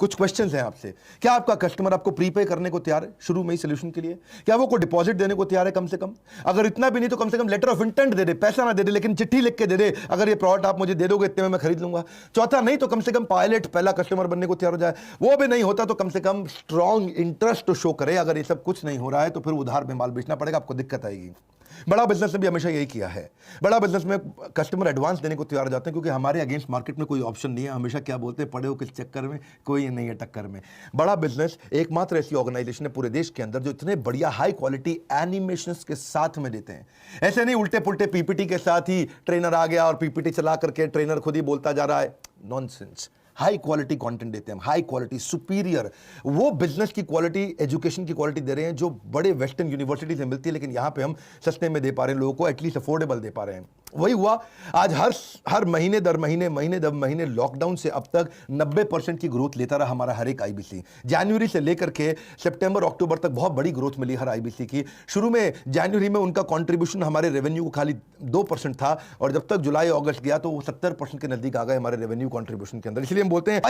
कुछ क्वेश्चंस हैं आपसे। क्या आपका कस्टमर आपको प्रीपे करने को तैयार है शुरू में ही सोल्यूशन के लिए? क्या वो को डिपॉजिट देने को तैयार है कम से कम? अगर इतना भी नहीं तो कम से कम लेटर ऑफ इंटेंट दे दे, पैसा ना दे दे लेकिन चिट्ठी लिख के दे दे, अगर ये प्रोडक्ट आप मुझे दे दोगे इतने में मैं खरीद लूंगा। चौथा, नहीं तो कम से कम पायलट पहला कस्टमर बनने को तैयार हो जाए। वो भी नहीं होता तो कम से कम स्ट्रॉन्ग इंटरेस्ट तो शो करे। अगर ये सब कुछ नहीं हो रहा है तो फिर उधार में माल बेचना पड़ेगा, आपको दिक्कत आएगी। बड़ा बिजनेस ने भी हमेशा यही किया है। बड़ा बिजनेस में कस्टमर एडवांस देने को तैयार हो जाते हैं क्योंकि हमारे अगेंस्ट मार्केट में कोई ऑप्शन नहीं है। हमेशा क्या बोलते हैं, पड़े हो किस चक्कर में, कोई नहीं है टक्कर में। बड़ा बिजनेस एकमात्र ऐसी ऑर्गेनाइजेशन है पूरे देश के अंदर जो इतने बढ़िया हाई क्वालिटी एनिमेशंस के साथ में देते हैं। ऐसे नहीं उल्टे पुल्टे पीपीटी के साथ ही ट्रेनर आ गया और पीपीटी चला करके ट्रेनर खुद ही बोलता जा रहा है। नॉनसेंस। हाई क्वालिटी कंटेंट देते हैं, हाई क्वालिटी सुपीरियर, वो बिजनेस की क्वालिटी, एजुकेशन की क्वालिटी दे रहे हैं जो बड़े वेस्टर्न यूनिवर्सिटी से मिलती है, लेकिन यहां पे हम सस्ते में दे पा रहे हैं लोगों को, एटलीस्ट अफोर्डेबल दे पा रहे हैं। वही हुआ आज हर महीने दर महीने लॉकडाउन से अब तक 90% की ग्रोथ लेता रहा हमारा हर एक आईबीसी। जनवरी से लेकर के सितंबर अक्टूबर तक बहुत बड़ी ग्रोथ मिली हर आईबीसी की। शुरू में जनवरी में उनका कंट्रीब्यूशन हमारे रेवेन्यू को खाली 2% था और जब तक जुलाई अगस्त गया तो वो 70% के नजदीक आ गए हमारे रेवेन्यू कंट्रीब्यूशन के अंदर। इसलिए हम बोलते हैं